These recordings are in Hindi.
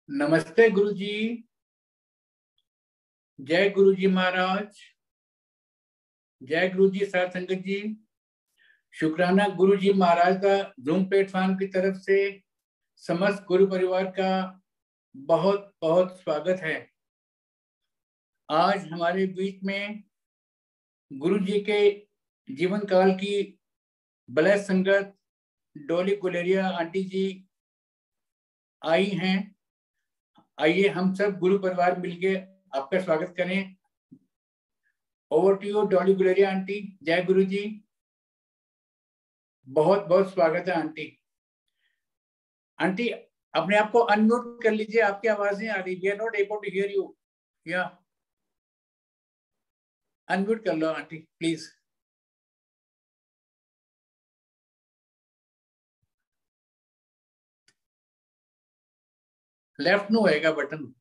नमस्ते गुरु जी। जय गुरु जी महाराज। जय गुरु जी साथ संगत जी। शुक्राना गुरु जी महाराज का जूम प्लेटफॉर्म की तरफ से समस्त गुरु परिवार का बहुत बहुत स्वागत है। आज हमारे बीच में गुरु जी के जीवन काल की ब्लेस संगत डोली गुलेरिया आंटी जी आई हैं। आइए हम सब गुरु परिवार मिलके आपका स्वागत करें। ओवर टू यू डोली गुलेरिया आंटी। जय गुरु जी। बहुत बहुत स्वागत है आंटी। आंटी अपने आप को अनम्यूट कर लीजिए, आपकी आवाज नहीं आ रही। We are not able to hear you. या अनम्यूट कर लो आंटी प्लीज। लेफ्ट नो होएगा बटन।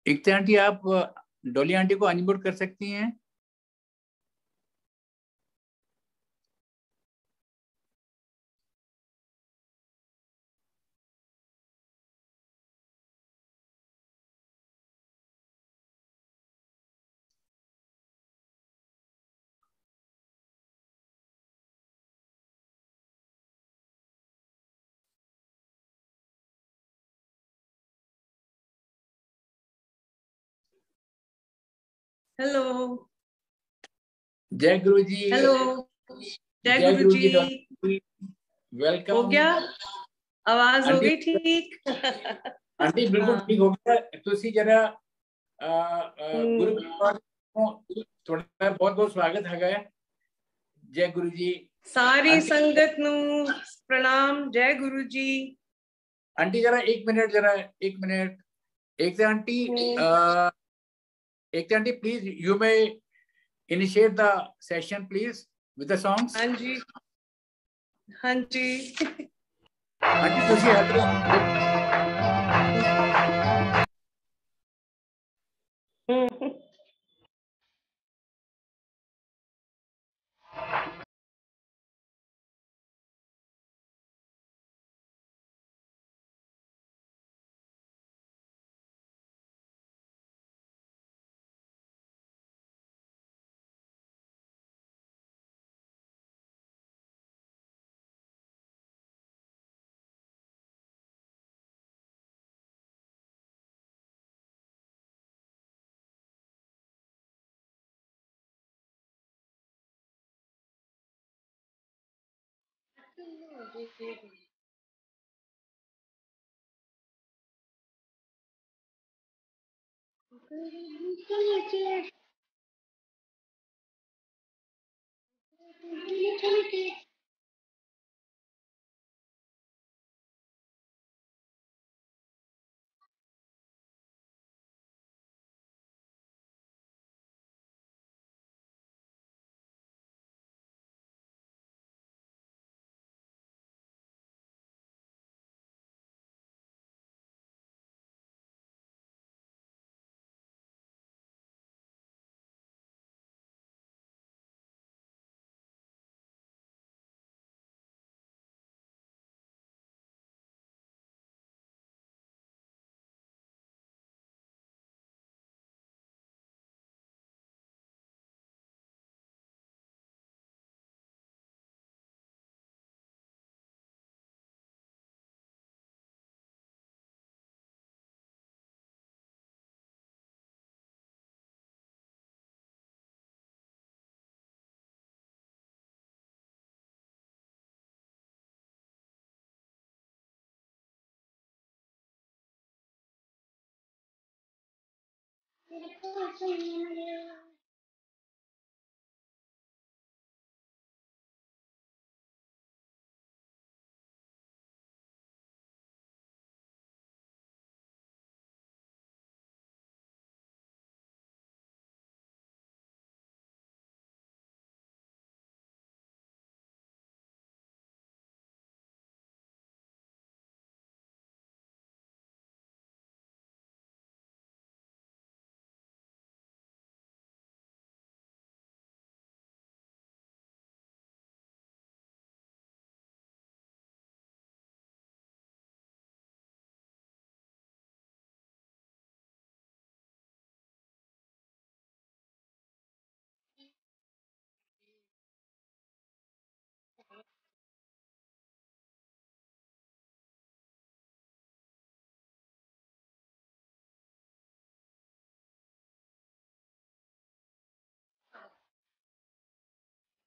एक आंटी आप डोली आंटी को अनम्यूट कर सकती हैं। हेलो। जय गुरु जी। हेलो। जय जय गुरु गुरु जी। जी। वेलकम। हो गया? आवाज हो आंटी गई ठीक? आंटी बिल्कुल हाँ। ठीक हो गया। तुसी जरा गुरु परिवार को थोड़ा बहुत बहुत स्वागत है। जय गुरु जी। सारी आंटी संगत नू प्रणाम। जय गुरु जी। आंटी जरा एक मिनट, जरा एक मिनट। एक आंटी एक aunty please you may initiate the session please with the songs. हाँ जी, हाँ जी। आंटी तुसी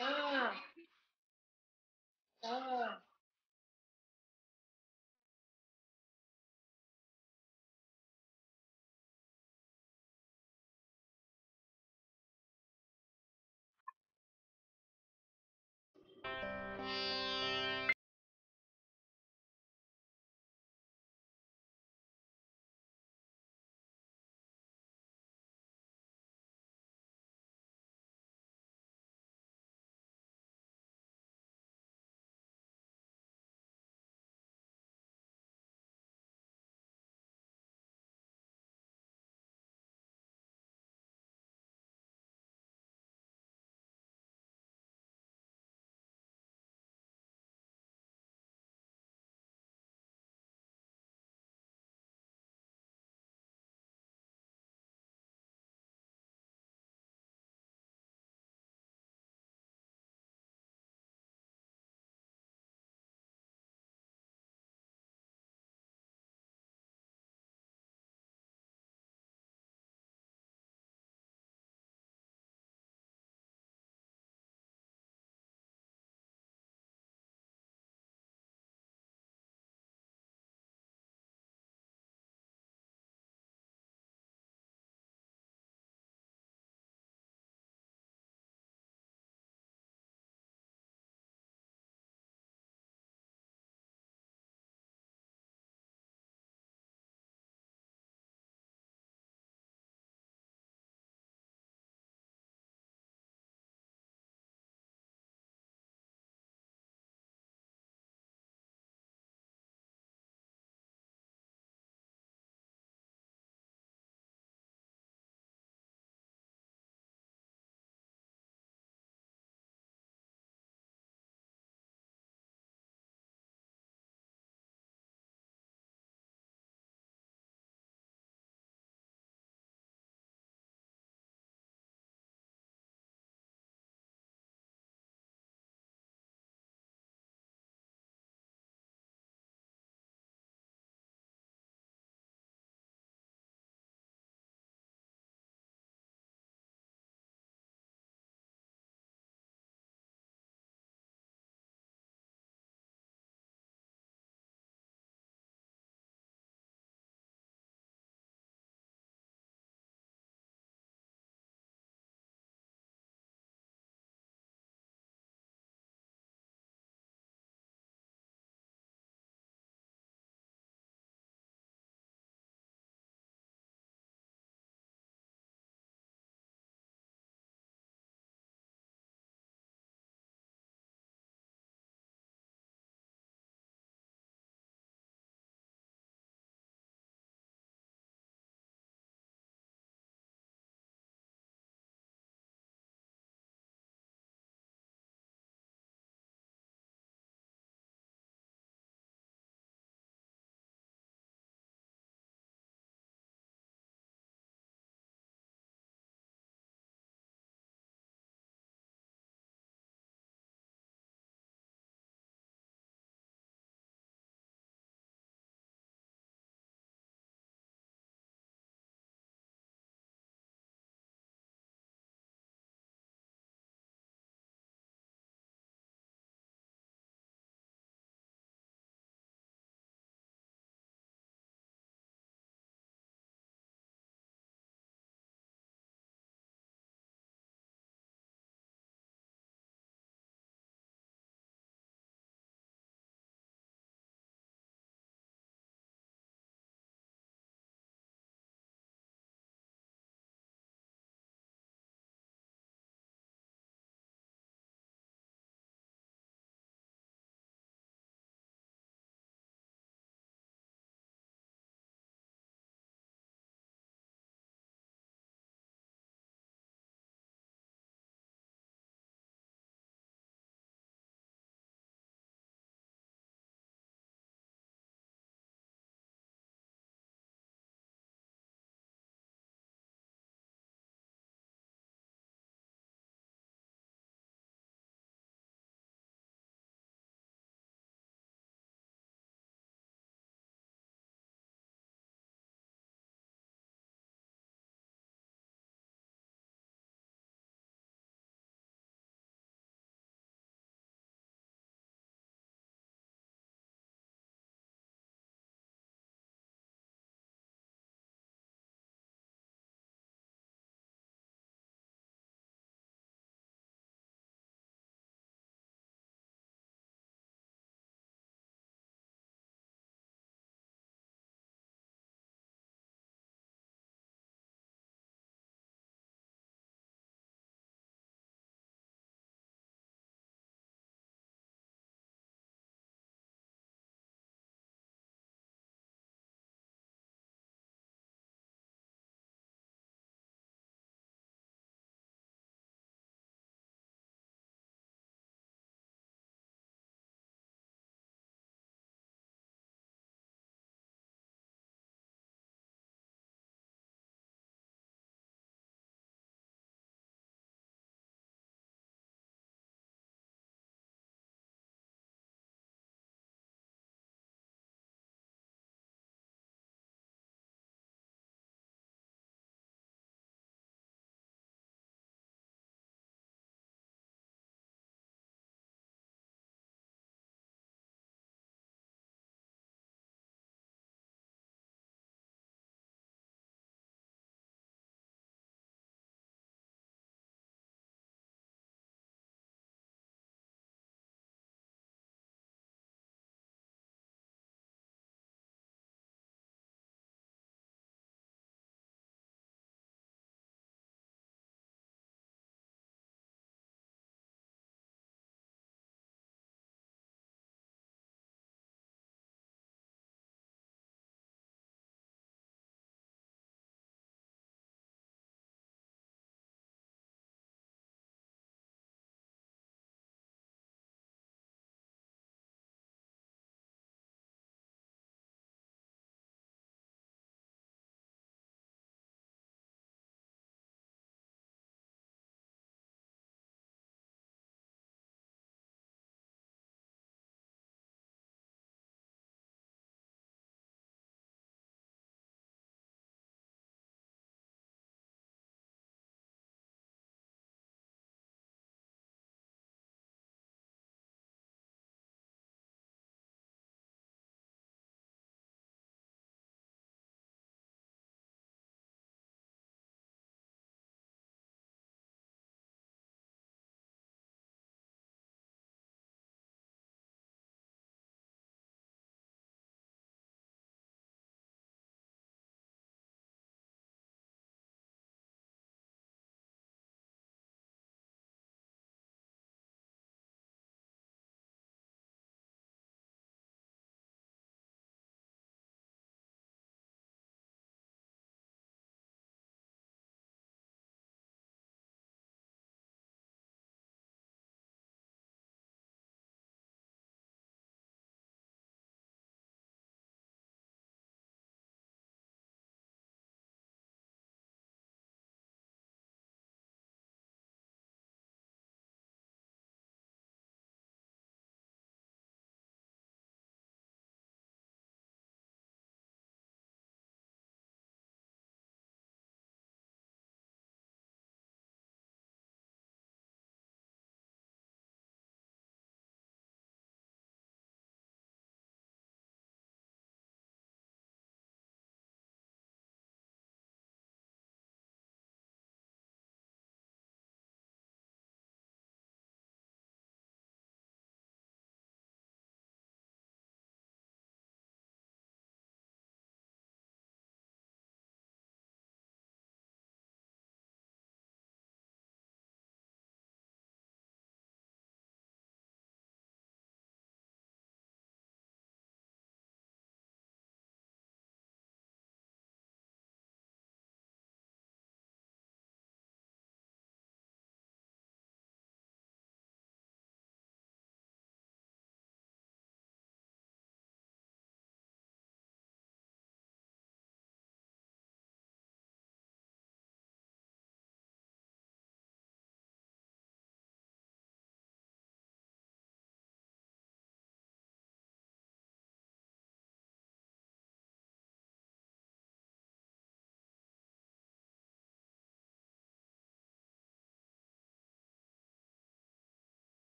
हाँ, हाँ।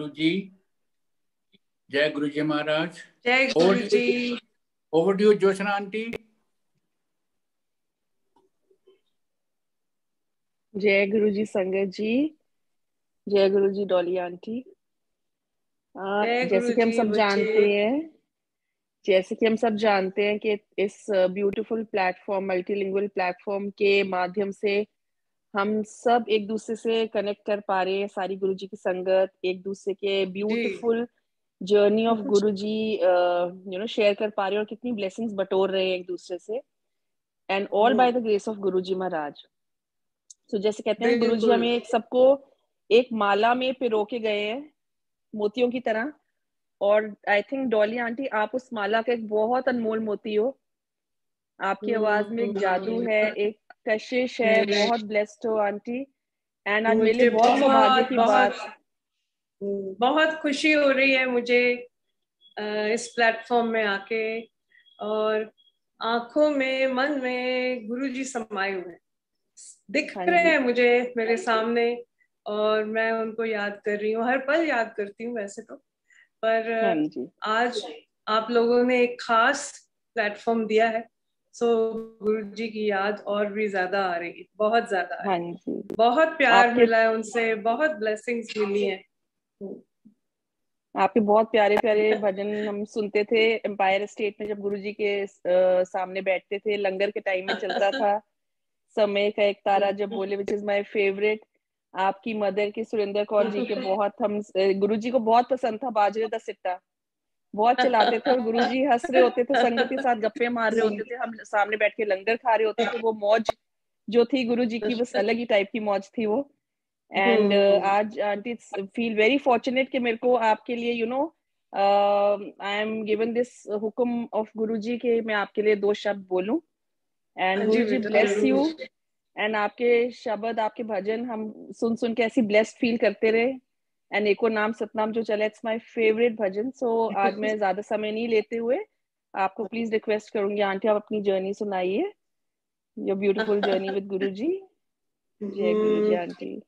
गुरु जी। जय गुरु जी महाराज। जय गुरु जी। Over to you Joshna aunty. जय गुरु जी संगत जी। जय गुरु जी डॉली आंटी। जैसे कि हम सब जानते हैं कि इस ब्यूटीफुल प्लेटफॉर्म, मल्टीलिंगुअल प्लेटफॉर्म के माध्यम से हम सब एक दूसरे से कनेक्ट कर पा रहे हैं। सारी गुरु जी की संगत एक दूसरे के beautiful journey of Guru ji share कर पा रहे हैं और कितनी ब्लेसिंग्स बटोर रहे हैं एक दूसरे से, and all by the grace of गुरु जी महाराज। तो जैसे कहते हैं गुरु जी हमें सबको एक माला में पिरो के गए हैं मोतियों की तरह, और आई थिंक डॉली आंटी आप उस माला का एक बहुत अनमोल मोती हो। आपकी आवाज में एक जादू है, एक कशिश है। बहुत ब्लेस्ड हो आंटी। एंड आज मेरे लिए बहुत सौभाग्य की बात, बहुत खुशी हो रही है मुझे इस प्लेटफॉर्म में आके, और आंखों में मन में गुरुजी समाये हुए दिख रहे हैं मुझे मेरे सामने, और मैं उनको याद कर रही हूँ, हर पल याद करती हूँ वैसे तो, पर आज आप लोगों ने एक खास प्लेटफॉर्म दिया है, सो गुरुजी की याद और भी ज्यादा आ रही है, बहुत ज्यादा आ रही है। बहुत प्यार मिला है उनसे, बहुत ब्लेसिंग्स मिली हैं। आपके बहुत प्यारे प्यारे भजन हम सुनते थे एम्पायर स्टेट में, जब गुरुजी के सामने बैठते थे, लंगर के टाइम में चलता था समय का एक तारा जब बोले, विच इज माय फेवरेट। आपकी मदर की सुरेंद्र कौर जी के बहुत, हम गुरुजी को बहुत पसंद था बाजरे दा सिट्टा, बहुत चलाते थे, और गुरुजी हंस रहे होते थे, संगत के साथ गप्पे मार रहे होते थे, हम सामने बैठ के लंगर खा रहे होते थे। वो मौज जो थी गुरुजी की, बस अलग ही टाइप की मौज थी वो। एंड आज आंटी फील वेरी फॉर्चुनेट कि मेरे को आपके लिए आई एम गिवन दिस हुक्म ऑफ गुरुजी के मैं आपके लिए 2 शब्द बोलूं। And Guruji bless you. And आपके शब्द, आपके भजन हम सुन सुन के ऐसी ब्लेस्ड फील करते रहे। एंड एको नाम सतनाम जो चला, इट्स माय फेवरेट भजन। सो आज मैं ज्यादा समय नहीं लेते हुए आपको प्लीज रिक्वेस्ट करूंगी आंटी, आप अपनी जर्नी सुनाइए, योर ब्यूटीफुल जर्नी विद गुरुजी। जय गुरुजी आंटी।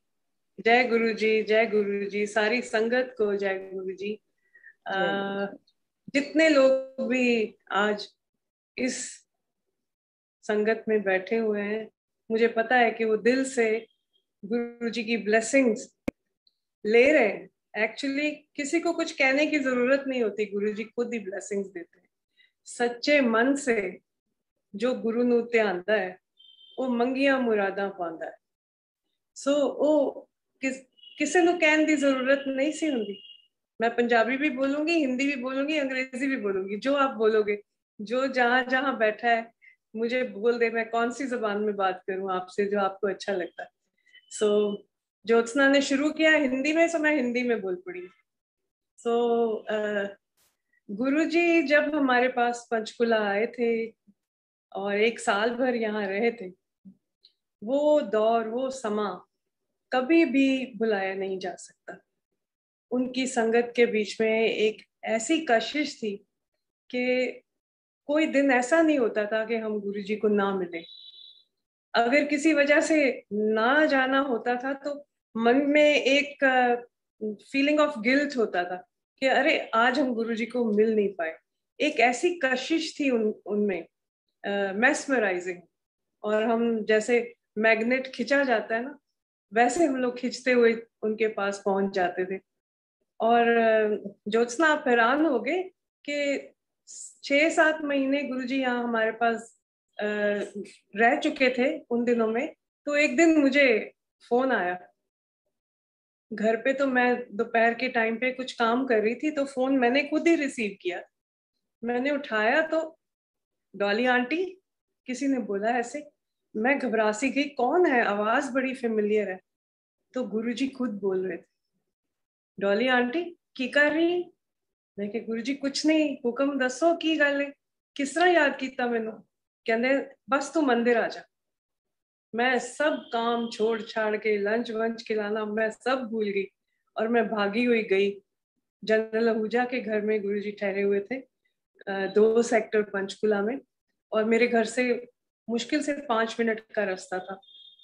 जय गुरुजी, जय गुरुजी, सारी संगत को जय गुरुजी। जितने लोग भी आज इस संगत में बैठे हुए हैं, मुझे पता है कि वो दिल से गुरुजी की ब्लेसिंग्स ले रहे हैं। एक्चुअली किसी को कुछ कहने की जरूरत नहीं होती, गुरुजी खुद ही ब्लेसिंग्स देते हैं। सच्चे मन से जो गुरु नूं ध्यानदा है वो मंगिया मुरादा पांदा है। सो वो किसी ਨੂੰ कहने की जरूरत नहीं सी हुंदी। मैं पंजाबी भी बोलूंगी, हिंदी भी बोलूंगी, अंग्रेजी भी बोलूंगी, जो आप बोलोगे, जो जहां जहां बैठा है मुझे बोल दे, मैं कौन सी जबान में बात करूं आपसे, जो आपको अच्छा लगता है। सो ज्योत्सना ने शुरू किया हिंदी में, सो मैं हिंदी में बोल पड़ी। सो गुरुजी जब हमारे पास पंचकुला आए थे और 1 साल भर यहाँ रहे थे, वो दौर, वो समा कभी भी भुलाया नहीं जा सकता। उनकी संगत के बीच में एक ऐसी कशिश थी कि कोई दिन ऐसा नहीं होता था कि हम गुरुजी को ना मिले। अगर किसी वजह से ना जाना होता था तो मन में एक फीलिंग ऑफ गिल्ट होता था कि अरे आज हम गुरुजी को मिल नहीं पाए। एक ऐसी कशिश थी उनमें, मेस्मराइजिंग, और हम जैसे मैग्नेट खिंचा जाता है ना, वैसे हम लोग खिंचते हुए उनके पास पहुंच जाते थे। और ज्योत्सना आप हैरान हो गए कि 6-7 महीने गुरुजी यहाँ हमारे पास रह चुके थे उन दिनों में। तो एक दिन मुझे फोन आया घर पे, तो मैं दोपहर के टाइम पे कुछ काम कर रही थी, तो फोन मैंने खुद ही रिसीव किया। मैंने उठाया तो डॉली आंटी किसी ने बोला ऐसे। मैं घबरा सी गई, कौन है, आवाज बड़ी फेमिलियर है। तो गुरुजी खुद बोल रहे थे, डॉली आंटी की कर रही। मैं कि गुरुजी कुछ नहीं, हुक्म दसो की गल है, किस तरह याद किया मैनू। कहंदे बस तू मंदिर आ जा। मैं सब काम छोड़ छाड़ के, लंच वंच खिलाना मैं सब भूल गई और मैं भागी हुई गई जनरल आहूजा के घर में। गुरुजी ठहरे हुए थे 2 सेक्टर पंचकुला में, और मेरे घर से मुश्किल से 5 मिनट का रास्ता था।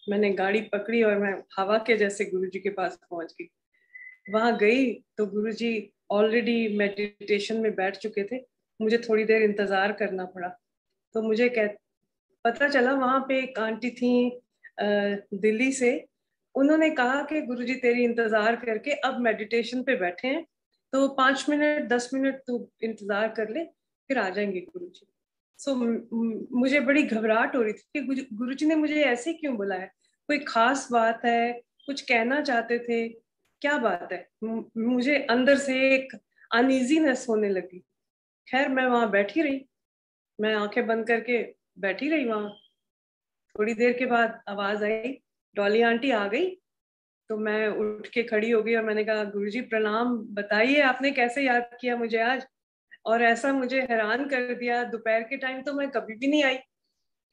मैंने गाड़ी पकड़ी और मैं हवा के जैसे गुरुजी के पास पहुंच गई। वहां गई तो गुरुजी ऑलरेडी मेडिटेशन में बैठ चुके थे। मुझे थोड़ी देर इंतजार करना पड़ा। तो मुझे पता चला वहां पे एक आंटी थी दिल्ली से। उन्होंने कहा कि गुरुजी तेरी इंतजार करके अब मेडिटेशन पे बैठे हैं, तो 5 मिनट 10 मिनट तू इंतजार कर ले, फिर आ जाएंगे गुरुजी। सो मुझे बड़ी घबराहट हो रही थी कि गुरुजी ने मुझे ऐसे क्यों बुलाया, कोई खास बात है, कुछ कहना चाहते थे, क्या बात है। मुझे अंदर से एक अनइजीनेस होने लगी। खैर मैं वहां बैठी रही, मैं आंखें बंद करके बैठी रही वहां। थोड़ी देर के बाद आवाज आई, डॉली आंटी आ गई। तो मैं उठ के खड़ी हो गई और मैंने कहा गुरुजी प्रणाम, बताइए आपने कैसे याद किया मुझे आज, और ऐसा मुझे हैरान कर दिया, दोपहर के टाइम तो मैं कभी भी नहीं आई।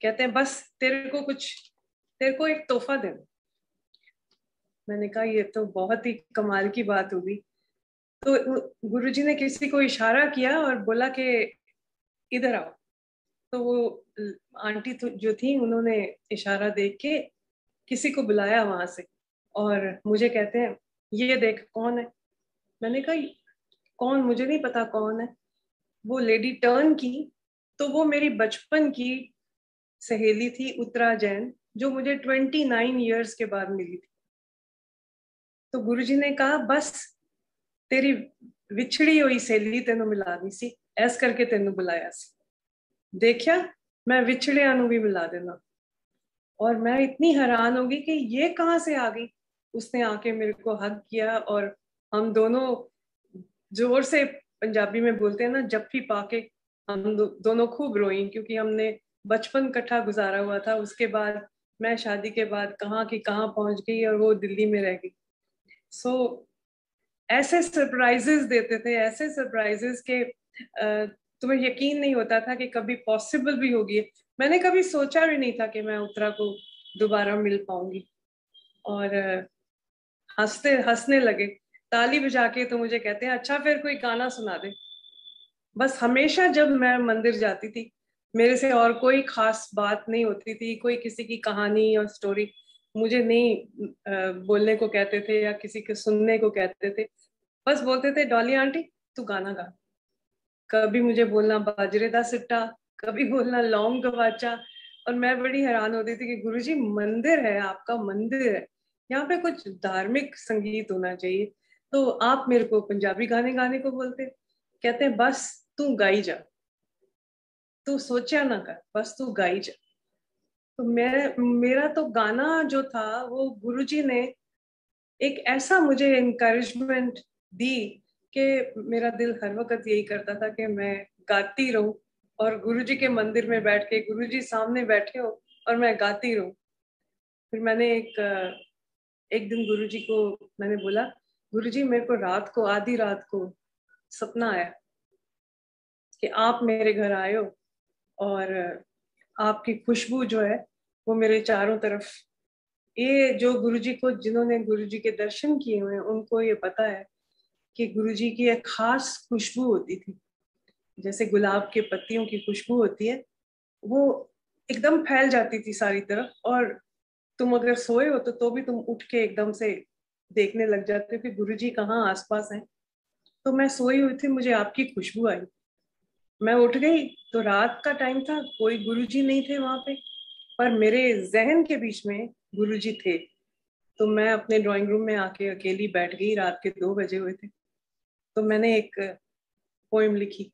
कहते हैं बस तेरे को एक तोहफा दे। मैंने कहा ये तो बहुत ही कमाल की बात होगी। तो गुरुजी ने किसी को इशारा किया और बोला कि इधर आओ। तो वो आंटी जो थी उन्होंने इशारा देख के किसी को बुलाया वहां से, और मुझे कहते हैं ये देख कौन है। मैंने कहा कौन, मुझे नहीं पता कौन है। वो लेडी टर्न की तो वो मेरी बचपन की सहेली थी उत्तरा जैन, जो मुझे 29 ईयर्स के बाद मिली थी। तो गुरुजी ने कहा बस तेरी विछड़ी हुई सहेली तेनू मिलानी सी, ऐस करके तेनू बुलाया सी। देखिया मैं विछड़िया नू भी मिला देना। और मैं इतनी हैरान होगी कि ये कहाँ से आ गई। उसने आके मेरे को हग किया और हम दोनों जोर से, पंजाबी में बोलते हैं ना, जप्फी पाके हम दोनों खूब रोई, क्योंकि हमने बचपन इकट्ठा गुजारा हुआ था। उसके बाद मैं शादी के बाद कहाँ की कहाँ पहुंच गई और वो दिल्ली में रह गई। सो ऐसे सरप्राइजेस देते थे, ऐसे सरप्राइजेस के तुम्हें यकीन नहीं होता था कि कभी पॉसिबल भी होगी। मैंने कभी सोचा भी नहीं था कि मैं उत्तरा को दोबारा मिल पाऊंगी। और हंसते हंसने लगे, ताली बजा के। तो मुझे कहते हैं अच्छा फिर कोई गाना सुना दे। बस हमेशा जब मैं मंदिर जाती थी मेरे से और कोई खास बात नहीं होती थी, कोई किसी की कहानी और स्टोरी मुझे नहीं बोलने को कहते थे या किसी के सुनने को कहते थे। बस बोलते थे डॉली आंटी तू गाना गा। कभी मुझे बोलना बाजरे दा सिट्टा, कभी बोलना लौंग गवाचा। और मैं बड़ी हैरान होती थी कि गुरुजी मंदिर है, आपका मंदिर है, यहाँ पे कुछ धार्मिक संगीत होना चाहिए, तो आप मेरे को पंजाबी गाने गाने को बोलते। कहते हैं बस तू गाई जा, तू सोचा ना कर, बस तू गाई जा। तो मेरा तो गाना जो था वो गुरुजी ने एक ऐसा मुझे इनकरेजमेंट दी कि मेरा दिल हर वक्त यही करता था कि मैं गाती रहूं, और गुरुजी के मंदिर में बैठ के गुरुजी सामने बैठे हो और मैं गाती रहूं। फिर मैंने एक दिन गुरुजी को मैंने बोला, गुरुजी मेरे को रात को, आधी रात को सपना आया कि आप मेरे घर आए हो और आपकी खुशबू जो है वो मेरे चारों तरफ। ये जो गुरुजी को, जिन्होंने गुरुजी के दर्शन किए हुए हैं उनको ये पता है कि गुरुजी की एक खास खुशबू होती थी, जैसे गुलाब के पत्तियों की खुशबू होती है, वो एकदम फैल जाती थी सारी तरफ। और तुम अगर सोए हो तो भी तुम उठ के एकदम से देखने लग जाते हो कि गुरुजी कहाँ आसपास हैं। तो मैं सोई हुई थी, मुझे आपकी खुशबू आई, मैं उठ गई तो रात का टाइम था, कोई गुरुजी नहीं थे वहां पे, पर मेरे जहन के बीच में गुरुजी थे। तो मैं अपने ड्राइंग रूम में आके अकेली बैठ गई, रात के 2 बजे हुए थे। तो मैंने एक पोएम लिखी।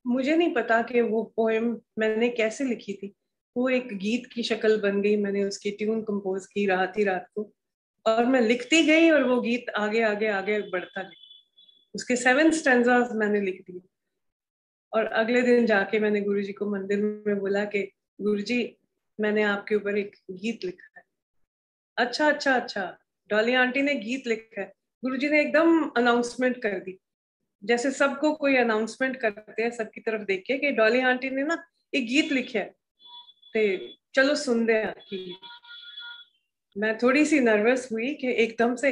मुझे नहीं पता कि वो पोएम मैंने कैसे लिखी थी, वो एक गीत की शक्ल बन गई। मैंने उसकी ट्यून कंपोज की रात ही रात को, और मैं लिखती गई और वो गीत आगे आगे आगे बढ़ता गया। उसके 7 स्टैंजास मैंने लिख दिए। और अगले दिन जाके मैंने गुरुजी को मंदिर में बोला कि गुरुजी मैंने आपके ऊपर एक गीत लिखा है। अच्छा अच्छा अच्छा, डॉली आंटी ने गीत लिखा है। गुरुजी ने एकदम अनाउंसमेंट कर दी, जैसे सबको कोई अनाउंसमेंट करते हैं सबकी तरफ देख के कि डॉली आंटी ने ना एक गीत लिखा है, तो चलो सुनते हैं कि। मैं थोड़ी सी नर्वस हुई कि एकदम से,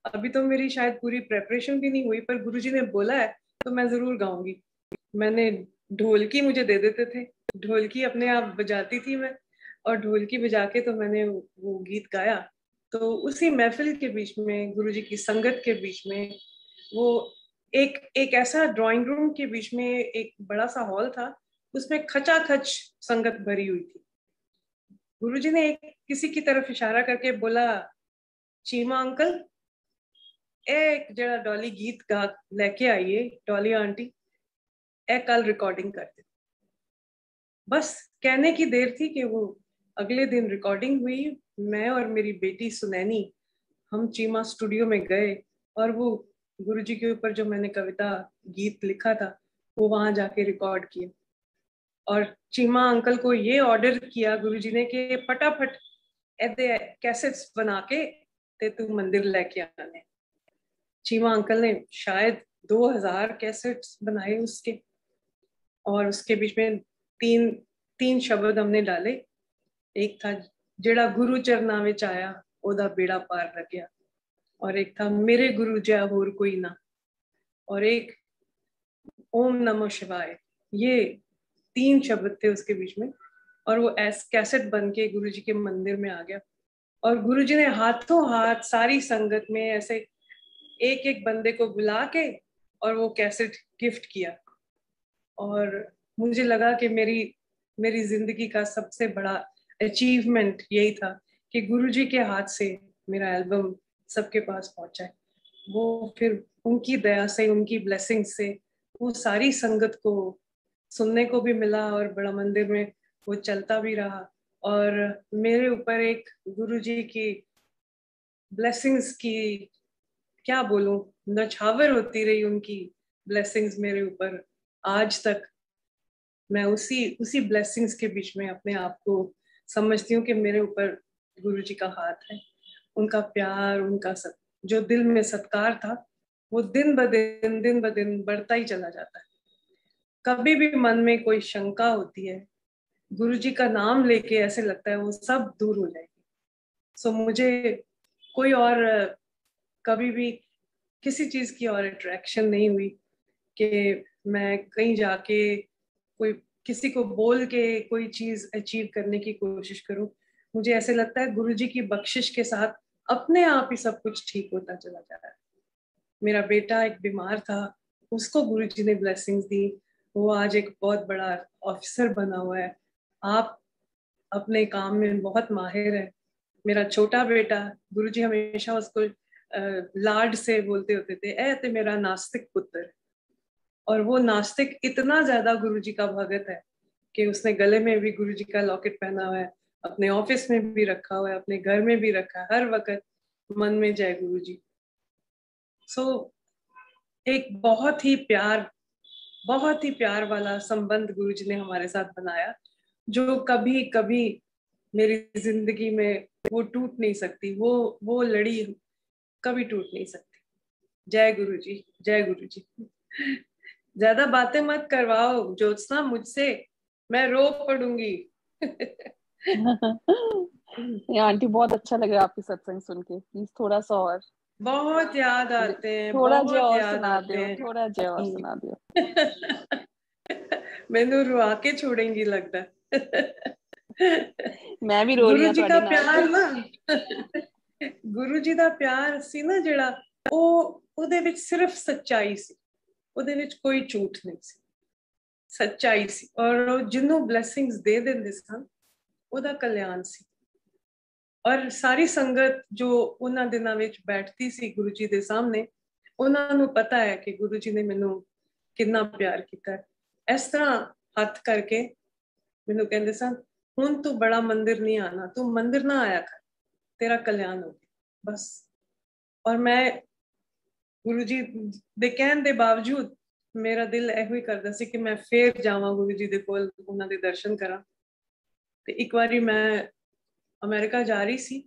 अभी तो मेरी शायद पूरी प्रेपरेशन भी नहीं हुई, पर गुरुजी ने बोला है तो मैं जरूर गाऊंगी। मैंने ढोलकी मुझे दे देते थे, ढोलकी अपने आप बजाती थी मैं, और ढोलकी बजा के तो मैंने वो गीत गाया। तो उसी महफिल के बीच में, गुरुजी की संगत के बीच में, वो एक ऐसा ड्राइंग रूम के बीच में एक बड़ा सा हॉल था, उसमें खचाखच संगत भरी हुई थी। गुरुजी ने किसी की तरफ इशारा करके बोला, चीमा अंकल, एक जरा डॉली गीत गा लेके आइए, डॉली आंटी, कल रिकॉर्डिंग करते। बस कहने की देर थी कि वो अगले दिन रिकॉर्डिंग हुई। मैं और मेरी बेटी सुनैनी, हम चीमा स्टूडियो में गए और वो गुरुजी के ऊपर जो मैंने कविता गीत लिखा था वो वहां जाके रिकॉर्ड किया। और चीमा अंकल को ये ऑर्डर किया गुरुजी ने कि फटाफट ऐसे कैसेट्स बना के ते तू मंदिर लेके आने। चीमा अंकल ने शायद 2000 कैसेट्स बनाए उसके, और उसके बीच में तीन शब्द हमने डाले। एक था, जेड़ा गुरु चरना विच आया ओदा बेड़ा पार लग्या, और एक था, मेरे गुरु जै होर कोई ना, और एक ओम नमो शिवाय। ये 3 शब्द थे उसके बीच में, और वो कैसेट बन के गुरुजी के मंदिर में आ गया। और गुरुजी ने हाथों हाथ सारी संगत में ऐसे एक एक बंदे को बुला के और वो कैसेट गिफ्ट किया। और मुझे लगा कि मेरी जिंदगी का सबसे बड़ा अचीवमेंट यही था कि गुरुजी के हाथ से मेरा एल्बम सबके पास पहुंचा है। वो फिर उनकी दया से, उनकी ब्लेसिंग से वो सारी संगत को सुनने को भी मिला, और बड़ा मंदिर में वो चलता भी रहा। और मेरे ऊपर एक गुरुजी की ब्लेसिंग्स की, क्या बोलूं, नछावर होती रही उनकी ब्लेसिंग्स मेरे ऊपर आज तक। मैं उसी ब्लेसिंग्स के बीच में अपने आप को समझती हूँ कि मेरे ऊपर गुरुजी का हाथ है। उनका प्यार, उनका जो दिल में सत्कार था, वो दिन ब दिन बढ़ता ही चला जाता है। कभी भी मन में कोई शंका होती है, गुरुजी का नाम लेके ऐसे लगता है वो सब दूर हो जाएगी। सो मुझे कोई और कभी भी किसी चीज की और अट्रैक्शन नहीं हुई कि मैं कहीं जाके कोई किसी को बोल के कोई चीज अचीव करने की कोशिश करूं। मुझे ऐसे लगता है गुरुजी की बख्शिश के साथ अपने आप ही सब कुछ ठीक होता चला जा रहा है। मेरा बेटा एक बीमार था, उसको गुरुजी ने ब्लेसिंग्स दी, वो आज एक बहुत बड़ा ऑफिसर बना हुआ है। आप अपने काम में बहुत माहिर है। मेरा छोटा बेटा, गुरुजी हमेशा उसको लाड से बोलते होते थे, ए ते मेरा नास्तिक पुत्र। और वो नास्तिक इतना ज्यादा गुरुजी का भगत है कि उसने गले में भी गुरुजी का लॉकेट पहना हुआ है, अपने ऑफिस में भी रखा हुआ है, अपने घर में भी रखा है, हर वक्त मन में जय गुरुजी। सो एक बहुत ही प्यार वाला संबंध गुरुजी ने हमारे साथ बनाया, जो कभी कभी मेरी जिंदगी में वो टूट नहीं सकती। वो लड़ी कभी टूट नहीं सकती। जय गुरुजी, जय गुरुजी। ज्यादा बातें मत करवाओ ज्योत्सना मुझसे, मैं रो पड़ूंगी। आंटी बहुत अच्छा लगा आपकी सत्संग सुन के। प्लीज थोड़ा सा और। बहुत याद आते हैं, थोड़ा जय बहुत और याद सुना आते दो, हैं। थोड़ा जय और सुना दो। मैनू रुआ के छोड़ेंगी लगता है। मैं भी रो रही हूं गुरुजी का ਤੁਹਾਡੇ ਨਾਲ। प्यार ना, गुरुजी ਦਾ प्यार ਸੀ ਨਾ ਜਿਹੜਾ, ਉਹਦੇ ਵਿੱਚ ਸਿਰਫ ਸੱਚਾਈ ਸੀ, ਉਹਦੇ ਵਿੱਚ ਕੋਈ ਝੂਠ ਨਹੀਂ ਸੀ, ਸੱਚਾਈ ਸੀ। ਔਰ ਜਿਹਨੂੰ ਬਲੇਸਿੰਗਸ ਦੇ ਦਿੰਦੇ ਸਨ ਉਹਦਾ ਕਲਿਆਣ ਸੀ। ਔਰ ਸਾਰੀ ਸੰਗਤ ਜੋ ਉਹਨਾਂ ਦਿਨਾਂ ਵਿੱਚ ਬੈਠਦੀ ਸੀ ਗੁਰੂ ਜੀ ਦੇ ਸਾਹਮਣੇ, ਉਹਨਾਂ ਨੂੰ ਪਤਾ ਹੈ ਕਿ ਗੁਰੂ ਜੀ ਨੇ ਮੈਨੂੰ ਕਿੰਨਾ ਪਿਆਰ ਕੀਤਾ। ਇਸ ਤਰ੍ਹਾਂ ਹੱਥ ਕਰਕੇ ਮੈਨੂੰ ਕਹਿੰਦੇ ਸਨ, ਹੁਣ ਤੂੰ ਬੜਾ ਮੰਦਿਰ ਨਹੀਂ ਆਣਾ, ਤੂੰ ਮੰਦਿਰ ਨਾ ਆਇਆ ਕਰ, तेरा कल्याण हो गया बस। और मैं गुरु जी दे कहने दे बावजूद मेरा दिल ਇਹੋ ਹੀ ਕਰਦਾ ਸੀ ਕਿ मैं फिर जावां गुरु जी दे कोल, उन्हां दे दर्शन करा। ते एक बारी मैं अमेरिका जा रही सी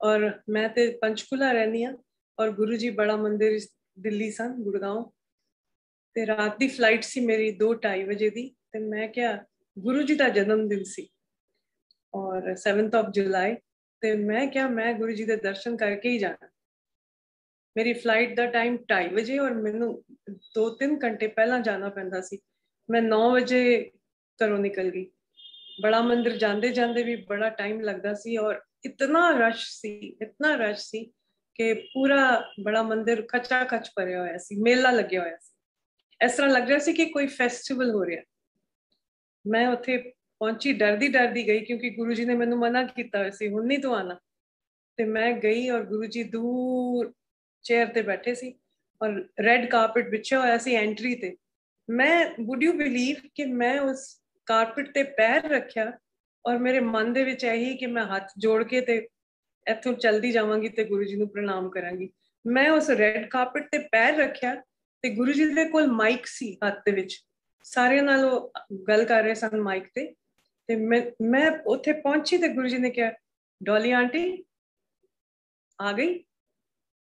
और मैं ते पंचकुला रहनी आ, और गुरु जी बड़ा मंदिर दिल्ली सन, गुड़गांव। ते रात दी फ्लाइट सी मेरी 2-2:30 बजे दी। ते मैं क्या, गुरु जी दा जन्मदिन सी और 7 जुलाई। ਤੇ ਮੈਂ ਕਿਹਾ ਮੈਂ ਗੁਰੂ ਜੀ ਦੇ ਦਰਸ਼ਨ ਕਰਕੇ ਹੀ ਜਾਣਾ। ਮੇਰੀ ਫਲਾਈਟ ਦਾ ਟਾਈਮ 2:30 ਵਜੇ ਔਰ ਮੈਨੂੰ 2-3 ਘੰਟੇ ਪਹਿਲਾਂ ਜਾਣਾ ਪੈਂਦਾ ਸੀ। ਮੈਂ 9 ਵਜੇ ਘਰੋਂ ਨਿਕਲ ਗਈ। ਬੜਾ ਮੰਦਿਰ ਜਾਂਦੇ ਜਾਂਦੇ ਵੀ ਬੜਾ ਟਾਈਮ ਲੱਗਦਾ ਸੀ, ਔਰ इतना रश सी कि पूरा बड़ा मंदिर खचा खच भरिया होया सी, मेला लग्या होया सी, इस तरह लग रहा सी कि कोई फेस्टिवल हो रहा। मैं उत्थे पहुंची, डरदी गई क्योंकि गुरु जी ने मैनू मना किया होया सी, हुण नहीं तू आना। ते मैं गई और गुरु जी दूर चेयर ते बैठे सी और रेड कारपेट बिछा होया सी एंट्री ते। मैं वुड यू बिलीव कि मैं उस कारपेट ते पैर रखिया और मेरे मन दे विच यही कि मैं हाथ जोड़ के ते इत्थों चलदी जावांगी ते गुरु जी नू प्रणाम करांगी। मैं उस रेड कारपेट ते पैर रखिया ते गुरु जी दे कोल माइक सी हाथ दे विच, सारे नाल गल कर रहे सन माइक ते मैं उत्थे पहुंची ते गुरु जी ने कहा, डॉली आंटी आ गई।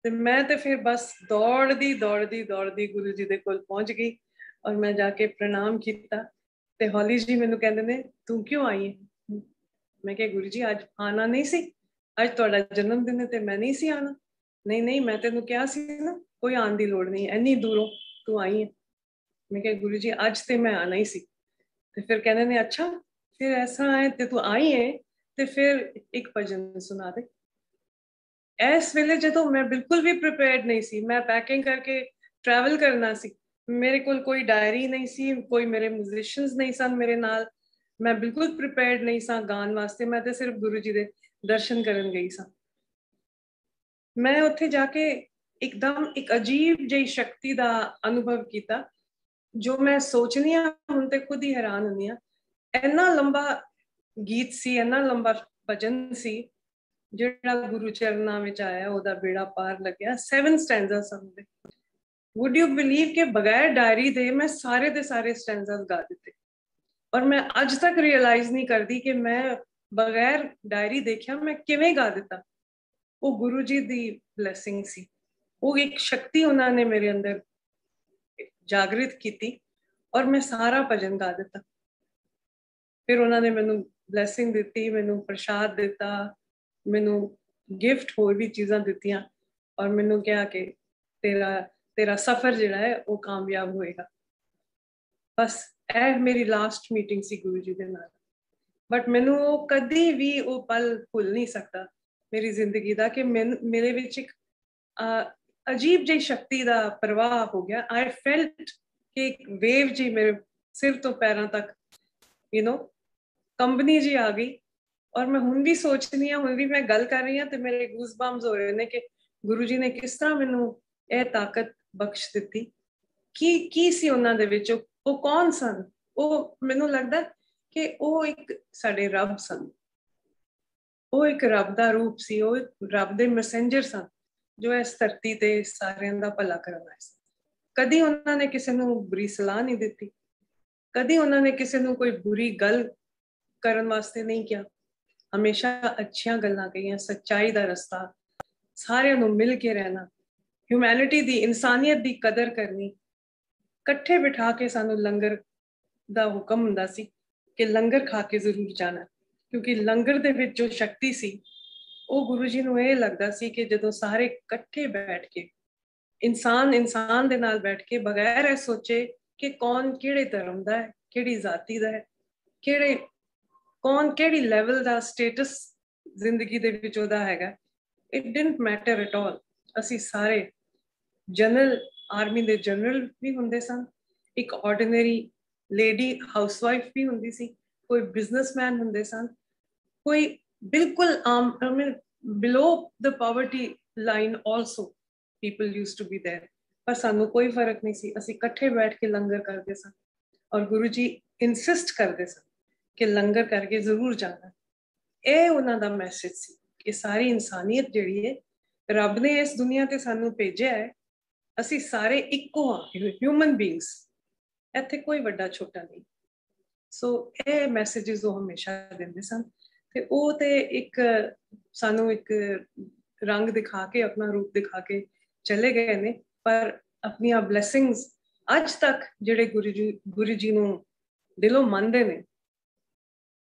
ते मैं ते फिर बस दौड़दी गुरु जी दे कोल पहुंच गई और मैं जाके प्रणाम किया। ते हौली जी मैनू कहंदे ने, तू क्यों आई है? मैं कहा, गुरु जी अज आना नहीं सी, अज तुहाडा जन्मदिन है ते मैं नहीं सी आना। नहीं मैं तेनू कहा सी ना, कोई आने की लोड़ नहीं, इन्नी दूरों तू आई है। मैं कहा, गुरु जी अज ते मैं आना ही सी। ते फिर कहने ने, अच्छा फिर ऐसा है ते तू आई है ते फिर एक भजन सुना दे। इस वेले जो मैं बिल्कुल भी प्रिपेयर्ड नहीं सी, मैं पैकिंग करके ट्रैवल करना सी, मेरे कोई डायरी नहीं सी, कोई मेरे म्यूजिशियंस नहीं सन मेरे नाल, मैं बिल्कुल प्रिपेयर्ड नहीं सा गान वास्ते, मैं तो सिर्फ गुरु जी दे दर्शन करन गई सा। मैं उत्थे जाके एकदम एक अजीब जी शक्ति दा अनुभव किया, जो मैं सोचनी हुण ते खुद ही हैरान होनी आ। इन्ना लंबा गीत सी, इन्ना लंबा भजन सी, जिहड़ा गुरु चरना विच आया, ओदा बेड़ा पार लग्या। 7 स्टैंजा सन। वुड यू बिलीव के बगैर डायरी दे मैं सारे दे सारे स्टैंजास गा दिते, और मैं अज तक रियलाइज नहीं करती कि मैं बगैर डायरी देखिया मैं किवें गा दिता। वो गुरु जी दी ब्लैसिंग सी, वो एक शक्ति उन्होंने मेरे अंदर जागृत की और मैं सारा भजन गा दिता। फिर उन्होंने मैनू ब्लैसिंग दी, मैनू प्रसाद दिता, मैनू गिफ्ट होर भी चीज़ां दित्तियां और मैनू कहा कि तेरा सफर जिहड़ा है वो कामयाब होएगा। बस ए मेरी लास्ट मीटिंग सी गुरु जी दे नाल, बट मैनू वो कदी भी वो पल भुल नहीं सकता मेरी जिंदगी दा कि मेरे विच एक अजीब जी शक्ति दा प्रवाह हो गया। आई फेल्ट कि एक वेव जी मेरे सिर तो पैरों तक कंबनी जी आ गई। और मैं हुण भी सोचनी हुण भी मैं गल कर रही हूँ तो मेरे गूज़बम्स हो रहे ने कि गुरु जी ने किस तरह मैनू यह ताकत बख्श दी। की सी उन्हां दे विच, वो कौन सन? वो मैनू लगदा कि वो एक साडे रब सन, वो एक रब दा रूप सी, वो रब दे मैसेंजर सन जो इस धरती ते सारिਆਂ दा भला करन आए सन। कदी उन्होंने किसी नू बुरी सलाह नहीं दी, कदी उन्होंने किसी नू कोई बुरी गल करन वास्ते नहीं किया, हमेशा अच्छियां गल्लां कहियां, सच्चाई दा रस्ता, सारिਆਂ नू मिल के रहना, ह्यूमैनिटी दी, इंसानियत दी कदर करनी। कट्ठे बिठा के सानू लंगर दा हुक्म हुंदा सी कि लंगर खा के जरूर जाना, क्योंकि लंगर दे विच जो शक्ति सी वो गुरु जी नू ये लगदा सी कि जदों सारे कट्ठे बैठ के इंसान दे नाल बैठ के बगैर ये सोचे कि कौन किहड़े धर्म दा है, किहड़ी जाति दा है, किहड़े कौन किहड़ी लेवल दा स्टेटस जिंदगी दे विच ओदा हैगा, it didn't matter at all. असी सारे जनरल आर्मी दे जनरल भी हुंदे सन, एक ऑर्डिनरी लेडी हाउसवाइफ भी हुंदी सी, कोई बिजनेसमैन हुंदे सन, कोई बिल्कुल आम, below the poverty line also people used to be there. पर सानू कोई फर्क नहीं सी, असी इकट्ठे बैठ के लंगर करते सन और गुरु जी इंसिस्ट करते सन कि लंगर करके जरूर जाना। ये उन्हां दा मैसेज सी कि सारी इंसानियत जिहड़ी है, रब ने इस दुनिया ते सानू भेजिया है, असी सारे इक्को हाँ, ह्यूमन बीइंग्स, इत्थे कोई वड्डा छोटा नहीं। सो ये मैसेजेस वो हमेशा देंदे सन ते वो ते एक सानू एक रंग दिखा के, अपना रूप दिखा के चले गए ने, पर अपनी ब्लैसिंग्स अज तक जिहड़े गुरु जी नू दिलों मनदे ने,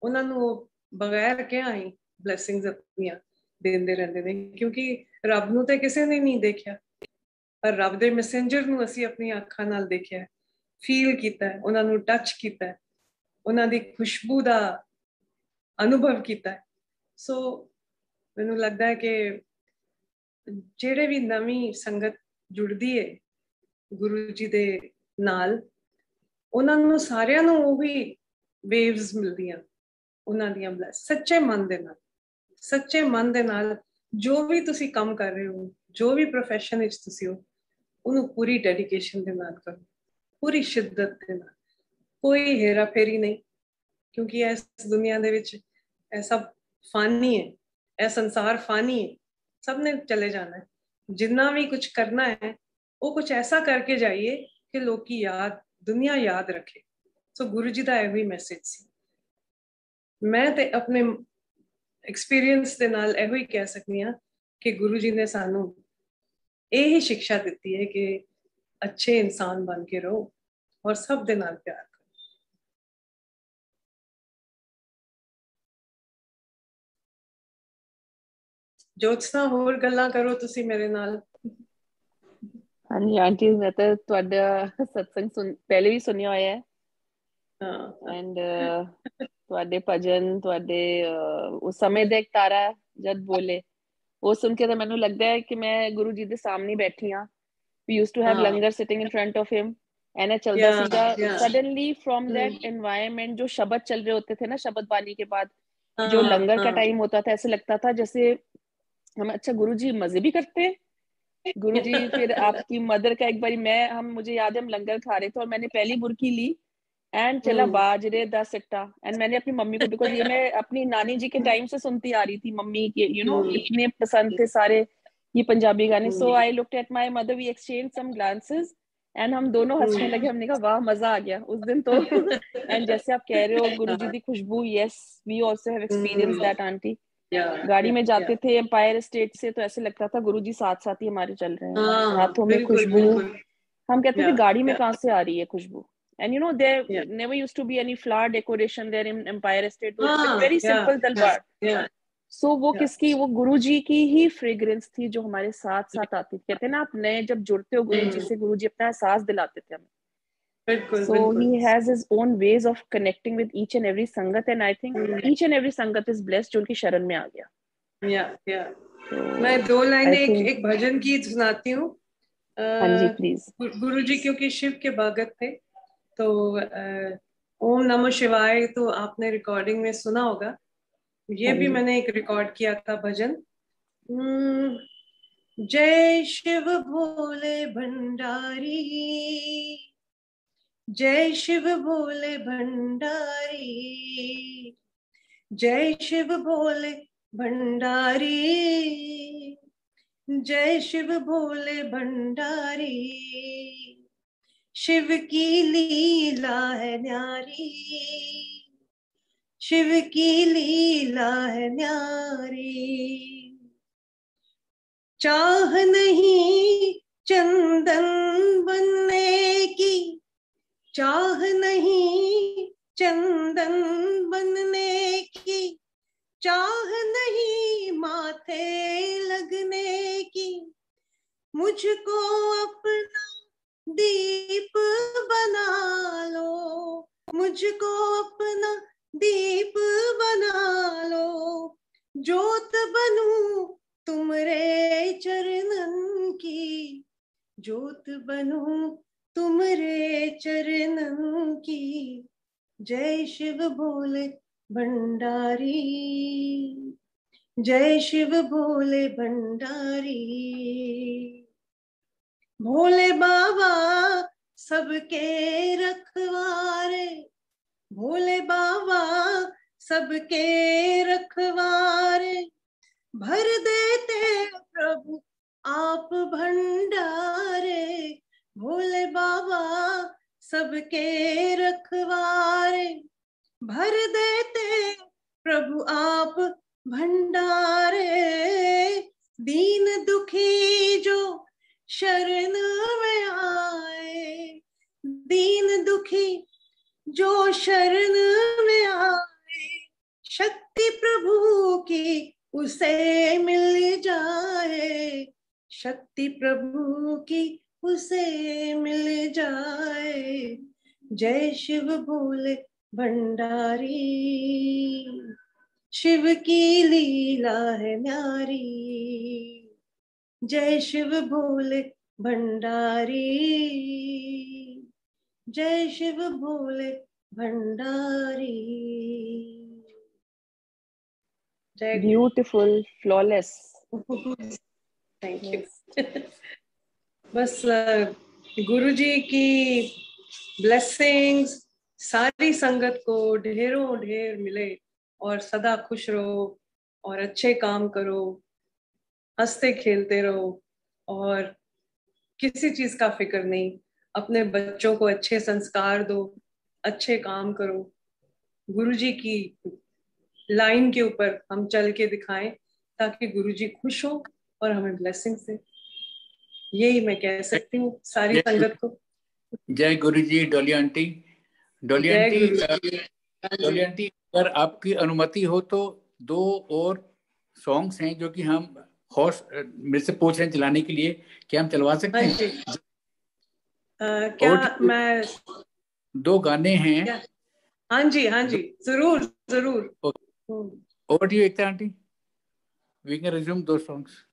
उन्हां नू बगैर क्या ही ब्लैसिंग्स अपनियां देंदे रहंदे ने, क्योंकि रब नू ते किसी ने नहीं देखा, पर रब दे मैसेंजर नू असी अपनी अखां नाल देखिया, फील कीता है, उन्हां नू टच कीता है, उन्हां दी खुशबू दा अनुभव कीता है। सो ਮੈਨੂੰ ਲੱਗਦਾ ਹੈ ਕਿ ਜਿਹੜੇ ਵੀ ਨਵੀਂ ਸੰਗਤ ਜੁੜਦੀ ਹੈ ਗੁਰੂ ਜੀ ਦੇ ਨਾਲ, ਉਹਨਾਂ ਨੂੰ ਸਾਰਿਆਂ ਨੂੰ ਉਹੀ ਵੇਵਸ ਮਿਲਦੀਆਂ, ਉਹਨਾਂ ਦੀਆਂ ਬਲੈਸ। ਸੱਚੇ ਮਨ ਦੇ ਨਾਲ, ਸੱਚੇ ਮਨ ਦੇ ਨਾਲ ਜੋ ਵੀ ਤੁਸੀਂ ਕੰਮ ਕਰ ਰਹੇ ਹੋ, ਜੋ ਵੀ ਪ੍ਰੋਫੈਸ਼ਨ ਵਿੱਚ ਤੁਸੀਂ ਹੋ, ਉਹਨੂੰ ਪੂਰੀ ਡੈਡੀਕੇਸ਼ਨ ਦੇ ਨਾਲ ਕਰੋ, ਪੂਰੀ ਸ਼ਿੱਦਤ ਦੇ ਨਾਲ, ਕੋਈ ਹੇਰਾ ਫੇਰੀ ਨਹੀਂ, ਕਿਉਂਕਿ ਇਸ ਦੁਨੀਆ ਦੇ ਵਿੱਚ ਇਹ ਸਭ ਫਾਨੀ ਹੈ, ਇਹ ਸੰਸਾਰ ਫਾਨੀ ਹੈ, ਸਭ ਨੇ ਚਲੇ ਜਾਣਾ ਹੈ। जितना भी कुछ करना है वो कुछ ऐसा करके जाइए कि लोग की याद, दुनिया याद रखे। सो गुरु जी का यही मैसेज सी। मैं ते अपने एक्सपीरियंस दे नाल यही कह सकनी हाँ कि गुरु जी ने सानू यही शिक्षा दी है कि अच्छे इंसान बन के रहो और सब दे नाल प्यार करो। जोत्सना होर गल्लां करो तुसी मेरे नाल। हाँ जी आंटी, मैं तो तुहाडा सत्संग पहले भी सुनिया होया है एंड तुहाडे भजन, तुहाडे उस समय दे एक तारा जद बोले वो सुन के तो मैनू लगता है कि मैं गुरु जी दे सामने बैठी हाँ। We used to have langar sitting in front of him and चलता सीधा suddenly from that environment जो शब्द चल रहे होते थे ना, शब्द बानी के बाद जो लंगर का टाइम होता था, ऐसे लगता था जैसे हम अच्छा गुरु जी मजे भी करते हैं। गुरु जी फिर आपकी मदर का एक बार मुझे याद है हम लंगर खा रहे थे और मैंने पहली बुरकी ली एंड चला बाजरे 10 सिट्टा एंड मैंने अपनी मम्मी को, बिकॉज ये मैं अपनी नानी जी के टाइम से सुनती आ रही थी, मम्मी के इतने पसंद थे सारे ये पंजाबी गाने। So I looked at my mother, we exchange some glances and हम दोनों हंसने लगे। हमने कहा वाह मजा आ गया उस दिन तो। एंड जैसे आप कह रहे हो गुरु जी की खुशबू, yes we also have experience that aunty. गाड़ी में जाते थे एम्पायर स्टेट से तो ऐसे लगता था गुरु जी साथ साथ ही हमारे चल रहे हैं। हाथों में खुशबू, हम कहते थे गाड़ी में कहाँ से आ रही है खुशबू। And you know there never used to be any flower decoration there in Empire State. It was very simple तलवार। So वो किसकी, वो गुरु जी की ही फ्रेग्रेंस थी जो हमारे साथ साथ आती थी। कहते हैं ना आप नए जब जुड़ते हो गुरु जी से, गुरु जी अपना एहसास दिलाते थे हमें। So he has his own ways of connecting with each and every संगत and I think each and every संगत is blessed जो उनकी शरण में आ गया। मैं 2 लाइनें एक भजन की सुनाती हूँ। हाँ जी प्लीज। गुरु जी क्योंकि शिव के भगत थे तो ओम नमः शिवाय तो आपने रिकॉर्डिंग में सुना होगा, ये भी मैंने एक रिकॉर्ड किया था भजन। जय शिव भोले भंडारी, जय शिव भोले भंडारी, जय शिव भोले भंडारी, जय शिव भोले भंडारी। शिव की लीला है न्यारी, शिव की लीला है न्यारी। चाह नहीं चंदन बनने की, चाह नहीं चंदन बनने की, चाह नहीं माथे लगने की। मुझको अपना दीप बना लो, मुझको अपना दीप बना लो, ज्योत बनूं तुमरे चरणन की, ज्योत बनूं तुमरे चरणन की। जय शिव भोले भंडारी, जय शिव भोले भंडारी। भोले बाबा सबके रखवारे, भोले बाबा सबके रखवारे। भर देते प्रभु आप भंडारे, भोले बाबा सबके रखवारे। भर देते प्रभु आप भंडारे। दीन दुखी जो शरण में आए, दीन दुखी जो शरण में आए। शक्ति प्रभु की उसे मिल जाए, शक्ति प्रभु की उसे मिल जाए। जय शिव भोले भंडारी, शिव की लीला है न्यारी, जय शिव भोले भंडारी, जय शिव भोले भंडारी। जय ब्यूटीफुल, फ्लॉलेस। Thank you. बस गुरुजी की ब्लेसिंग्स सारी संगत को ढेरों ढेर मिले और सदा खुश रहो और अच्छे काम करो, हंसते खेलते रहो और किसी चीज का फिक्र नहीं। अपने बच्चों को अच्छे संस्कार दो, अच्छे काम करो, गुरुजी की लाइन के ऊपर हम चल के दिखाएं ताकि गुरुजी खुश हो और हमें ब्लेसिंग से। यही मैं कह सकती हूँ सारी संगत को। जय गुरु जी। डॉली आंटी, डॉली जय आंटी, गुरु। डॉली आंटी, अगर आपकी अनुमति हो तो 2 और सॉन्ग्स हैं जो कि हम होस्ट मेरे से पूछ रहे हैं चलाने के लिए, क्या हम चलवा सकते हाँ हैं? जी। क्या और मैं 2 गाने हैं। क्या? हाँ जी, हाँ जी, जरूर जरूर। Over to you Ekta aunty, we can resume 2 songs.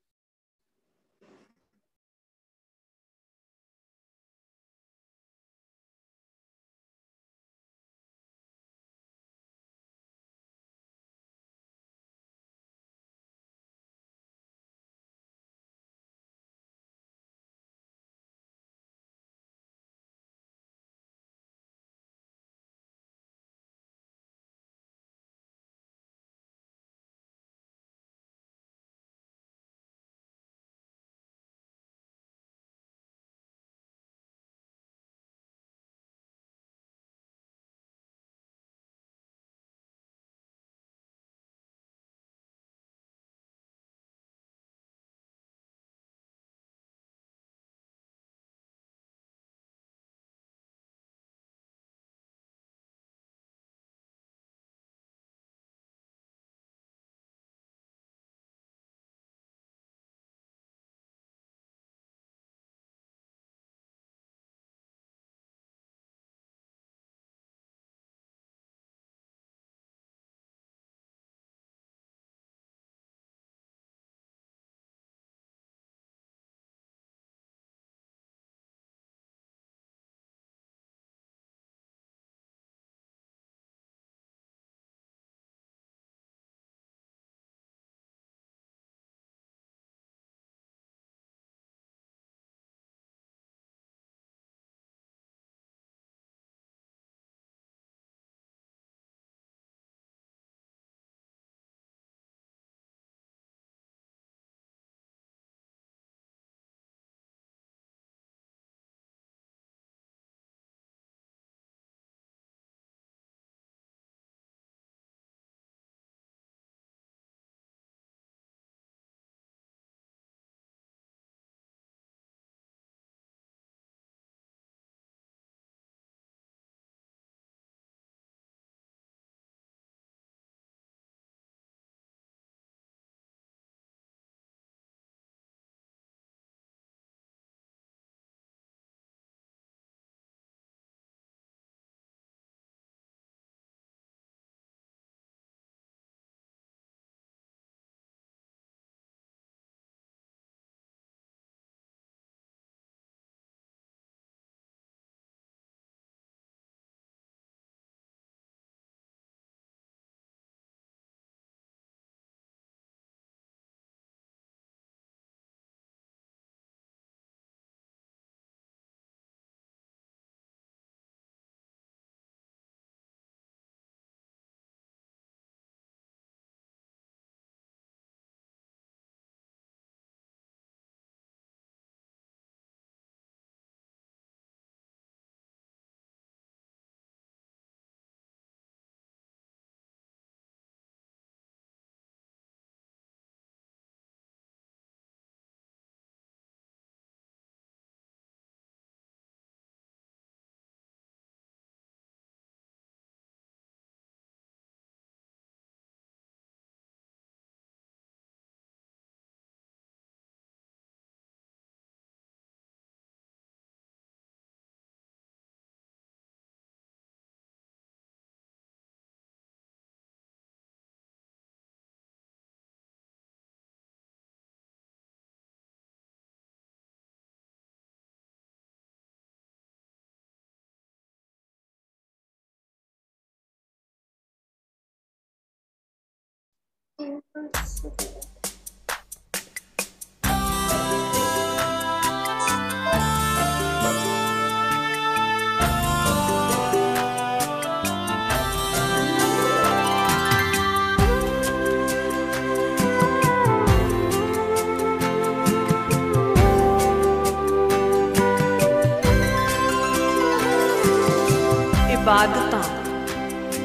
इबादतां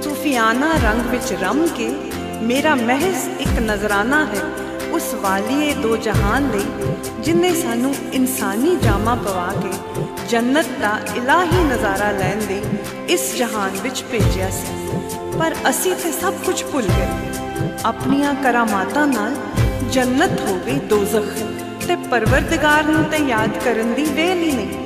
सूफियाना रंग विच रम के मेरा महज एक नजराना है उस वालिए दो जहान ले जिन्हें सानू इंसानी जामा पवा के जन्नत दा इलाही नज़ारा लैन दे इस जहान विच भेजिया सी। पर असी ते सब कुछ भुल गए, अपनियां करामातां नाल जन्नत हो गई दोज़ख ते परवरदिगार नूं ते याद करन दी वेल ही नहीं।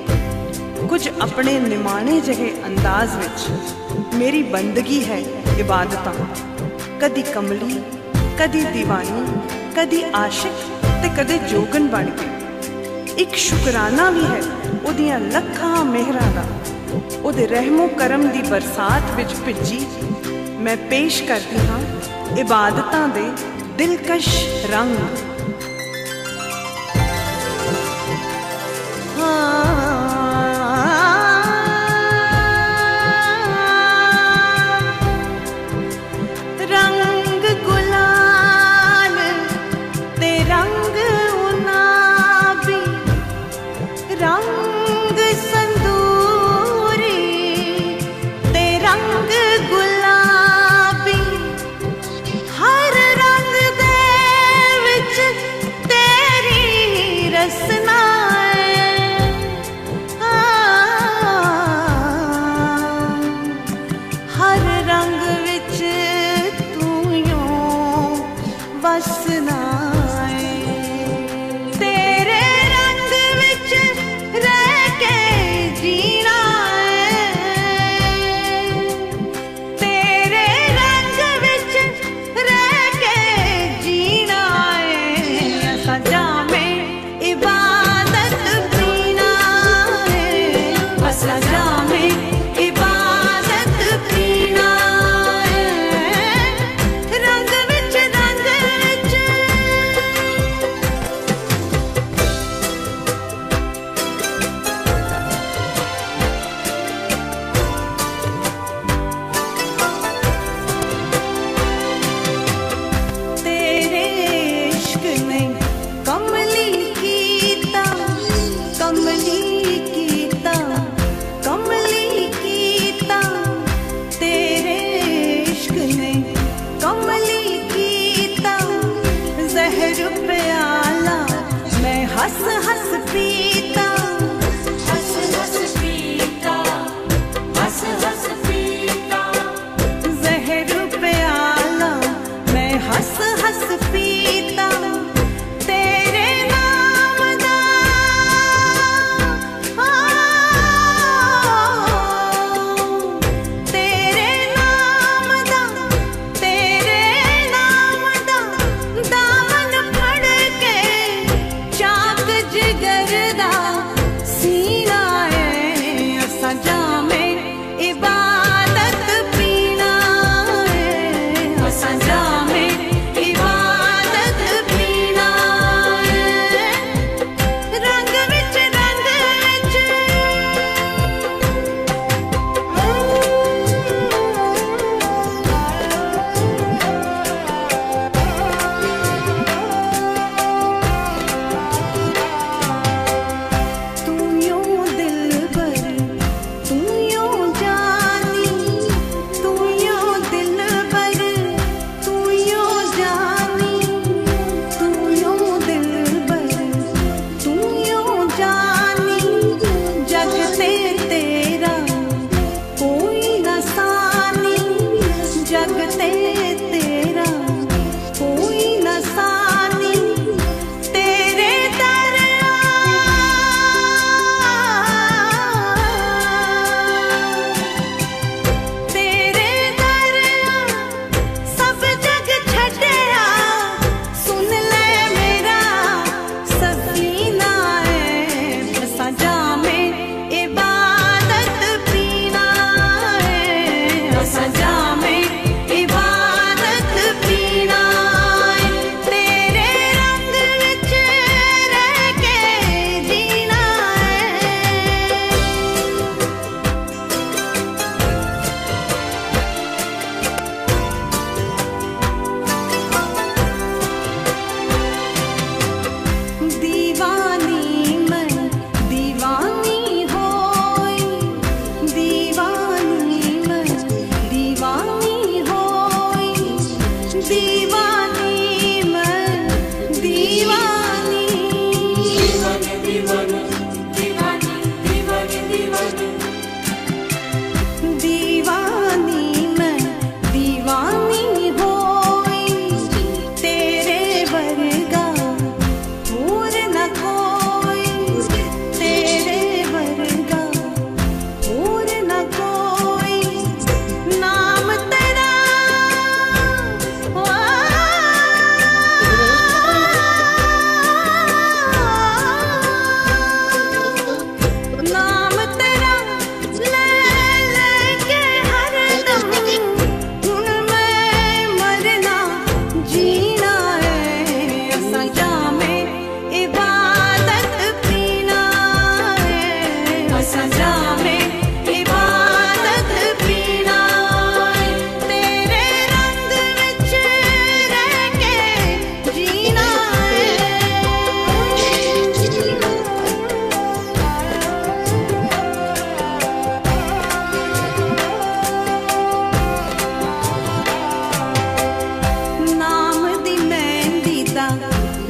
कुछ अपने निमाणे जहे अंदाज विच मेरी बंदगी है इबादतां, कदी कमली कदी दीवानी कदी आशिक ते कदे जोगन बन के। एक शुकराना भी है उदियां लखां मेहरां दा, उदे रहमो करम दी बरसात विच भिजी मैं पेश करदी हां इबादतां दे दिलकश रंग। जिगर दा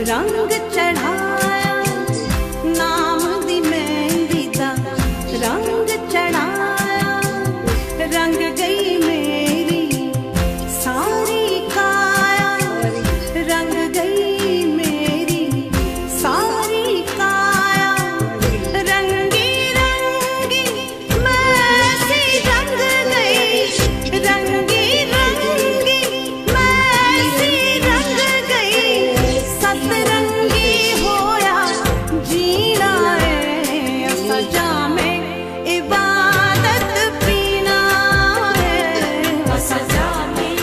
रंग चढ़ाया नाम दी मेहंदी दा रंग चढ़ाया रंग गई मेरी सारी काया रंग गई मेरी सारी काया रंगी रंगी मैं सी रंग गई रंगी रंगी मैं सी रंग गई सतरंगी होया जीना है सजा में इबादत पीना है सजा में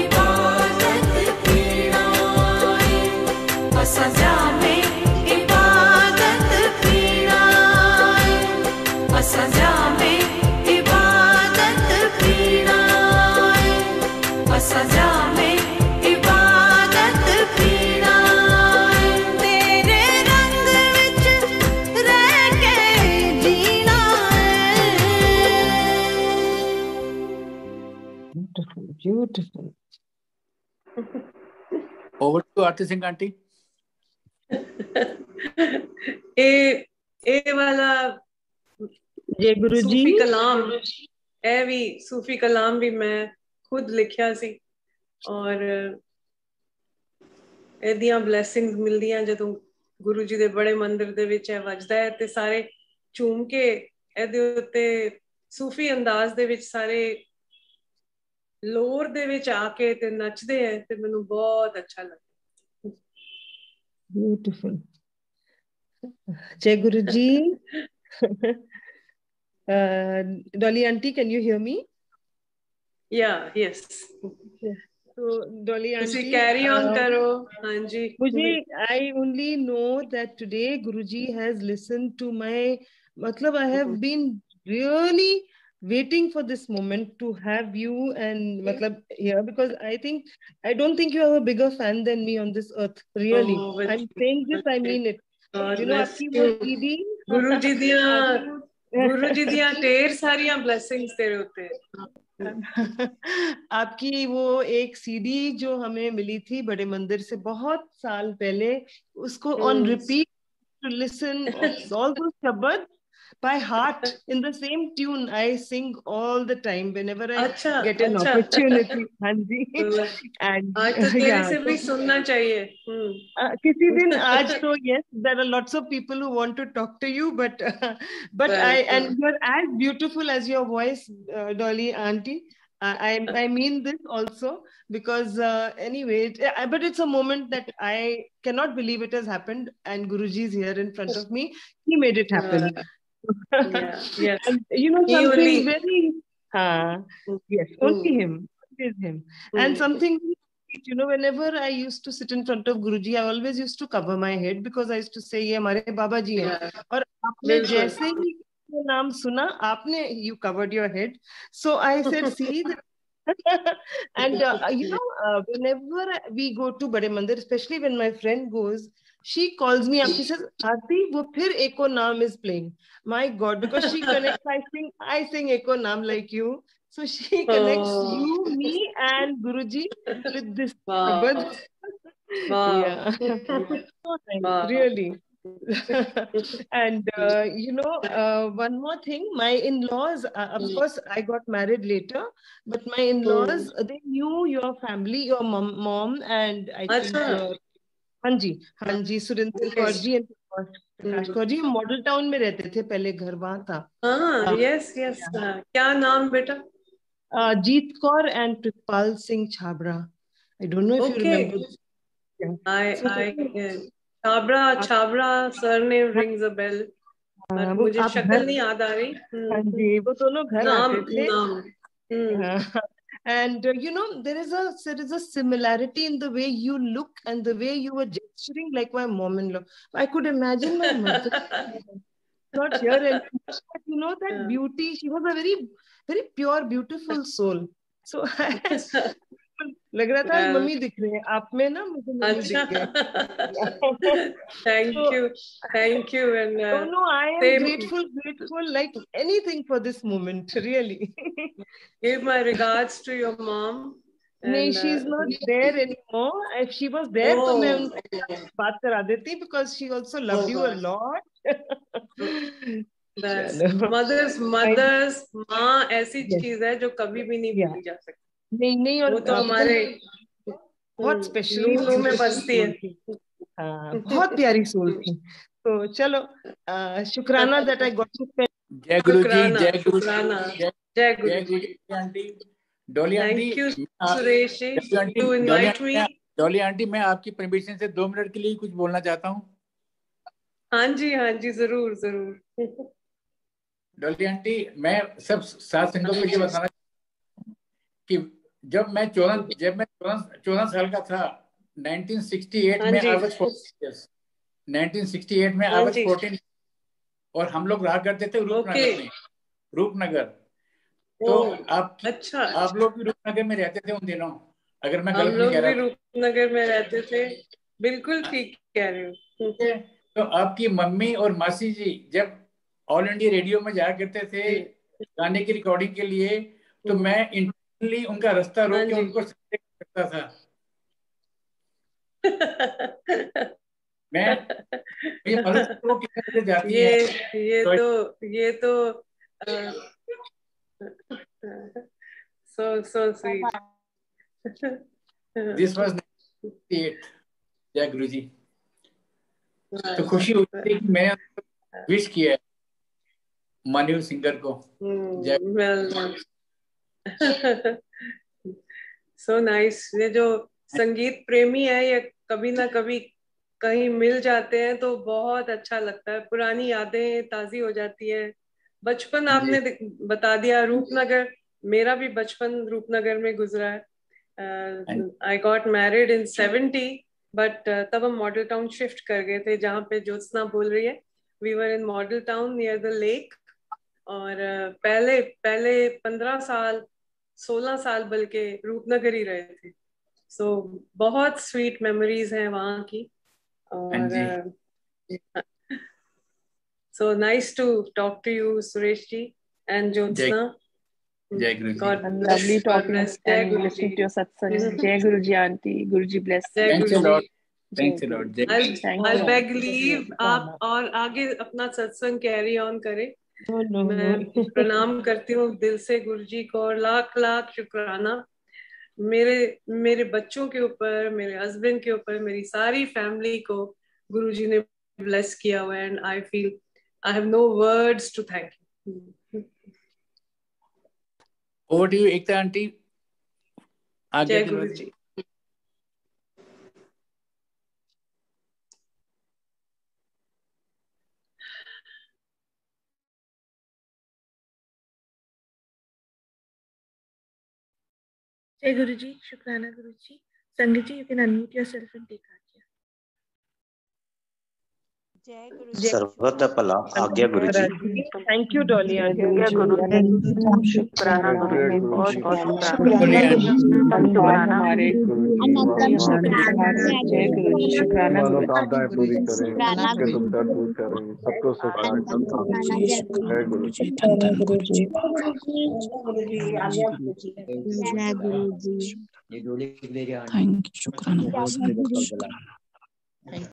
इबादत पीना है सजा में इबादत पीना है सजा में इबादत पीना है सजा में इबादत पीना तेरे रंग विच रह के जीना Beautiful, beautiful. Over to Aarti Singh aunty. ए वाला जय गुरु जी। सूफी कलाम ए भी सूफी कलाम भी मैं खुद लिखिया सी और एदियां ब्लैसिंग्स मिलदियां जदों गुरु जी दे बड़े मंदिर दे विच है वजदा है ते सारे झूम के एदे उत्ते सूफी अंदाज दे विच सारे लोर दे विच आके ते नचदे हैं ते मैनू बहुत अच्छा लगदा। Beautiful. Jai Guruji. Dolly auntie, can you hear me? Yeah, yes. So Dolly तुसी auntie, कैरी ऑन करो। हाँ जी। मुझे I only know that today Guruji has listened to my, मतलब I have been really waiting for this moment to have you and मतलब here because I don't think you are a bigger fan than me on this earth, really. Oh, but- I'm saying this, I mean it. God You know, bless आपकी you. वो CD, गुरु जी दियां ढेर सारियां ब्लेसिंग्स तेरे उत्ते। आपकी वो एक सीडी जो हमें मिली थी बड़े मंदिर से बहुत साल पहले, उसको on repeat to listen all those शब्द by heart in the same tune I sing all the time whenever I get an opportunity. हाँ जी। And आज तो तेरे से भी सुनना चाहिए। किसी दिन आज तो yes, there are lots of people who want to talk to you, but and you're as beautiful as your voice, Dolly auntie. I mean this also because anyway, but it's a moment that I cannot believe it has happened, and Guruji is here in front of me. He made it happen. Yeah, yes. And you know He something only- very yes, only him. It is him. And something, you know, whenever I used to sit in front of Guruji, I always used to cover my head because I used to say, "ये हमारे बाबा जी हैं." Yeah. और आपने बिल्कुल। जैसे ही वो नाम सुना, आपने you covered your head. So I said, "See." And you know, whenever we go to Bade Mandir, especially when my friend goes, she calls me up. She says, "Aarti, wo phir Eko Naam is playing." My God, because she connects. I sing Eko Naam like you. So she connects you, me, and Guruji with this Shabad. Yeah. So nice, really. And one more thing, my in-laws, of course I got married later, but my in-laws, they knew your family, your mom and I think your Hanji Surendra Kaur ji and Prakash Kaur ji Model Town में रहते थे पहले, घर वहां था. Yes yes. क्या नाम बेटा? जीत Kaur and Prithpal Singh Chhabra. I don't know if you remember. Chhabra surname rings a bell. पर मुझे शक्ल नहीं याद आ रही. हाँ जी, वो दोनों घर आते थे. And there is a similarity in the way you look and the way you were gesturing like my mom-in-law. I could imagine my mother not here anymore, but that beauty. She was a very, very pure, beautiful soul. So लग रहा था मम्मी दिख रही है आप में ना, मुझे मम्मी दिख गई. Thank you and no, I am grateful like anything for this moment, really. Give my regards to your mom. No, she's not there anymore. If she was there, तो मैं उनसे बात करा देती, because she also loved you a lot. Mothers, माँ ऐसी चीज है जो कभी भी नहीं भूली जा सकती. नहीं, और वो तो हमारे बहुत स्पेशल में बसती है. हाँ, बहुत प्यारी सोल थी. तो चलो, शुक्राना that I got to spend. जय गुरु जी, जय गुरु, जय गुरु जी. Aunty Dolly aunty, thank you Suresh ji to invite me. Dolly aunty, मैं आपकी परमिशन से 2 मिनट के लिए कुछ बोलना चाहता हूँ. हाँ जी, जरूर. डॉली आंटी, मैं सब साथ संगों को ये बताना कि जब मैं 14 साल का था, 1968 में I was 14 years. 1968 में I was 14 और हम लोग रहा करते थे रूपनगर में. रूपनगर तो आप लोग भी रूपनगर में रहते थे उन दिनों, अगर मैं गलत नहीं कह रहा. हम लोग भी रूपनगर में रहते थे. बिल्कुल ठीक कह रहे हो. तो आपकी मम्मी और मासी जी जब ऑल इंडिया रेडियो में जाया करते थे गाने की रिकॉर्डिंग के लिए, तो मैं इंटरनली उनका रास्ता रोक के उनको करता था. मैं ये मालूम कितने जाती है. ये तो so sweet. This was 98. जय गुरु जी. तो खुशी होती है कि मैंने विश किया है मानव सिंगर को. So nice. ये जो संगीत प्रेमी है, ये कभी ना कभी कहीं मिल जाते हैं तो बहुत अच्छा लगता है. पुरानी यादें ताजी हो जाती है. बचपन आपने बता दिया. रूपनगर, मेरा भी बचपन रूपनगर में गुजरा है. I got married in 70, but तब हम मॉडल टाउन शिफ्ट कर गए थे, जहाँ पे ज्योत्सना बोल रही है. We were in model town near the lake. और पहले 15 साल 16 साल बल्कि रूपनगर ही रहे थे. So बहुत स्वीट मेमोरीज हैं वहाँ की. और so nice to talk to you, Suresh ji and Jyotsna. Jai Guru ji. Lovely talking and listening to your satsang. Jai Guru ji aunty. Guru ji bless. Thanks a lot. Thanks a lot. I'll beg leave. आप और आगे अपना सत्संग कैरी ऑन करें. मैं प्रणाम करती हूँ दिल से गुरु जी को, और लाख शुक्राना मेरे बच्चों के ऊपर, मेरे हस्बैंड के ऊपर, मेरी सारी फैमिली को गुरु जी ने ब्लेस किया हुआ है. And I feel I have no words to thank you. Over to you Ekta aunty. जय गुरु जी. Jai Guruji, Shukrana Guruji. Sangat ji, you can unmute yourself and take Ajya. सर्वतः पला आज्ञा गुरुजी। Thank you Dolly aunty. शुक्राना गुरुजी, बहुत बहुत शुक्राना हमारे जय गुरुजी। शुक्राना मनोकामनाएं पूरी करें, उसके दुख दर्द दूर करें, सबको सुख जय गुरुजी। थैंक यू शुक्राना।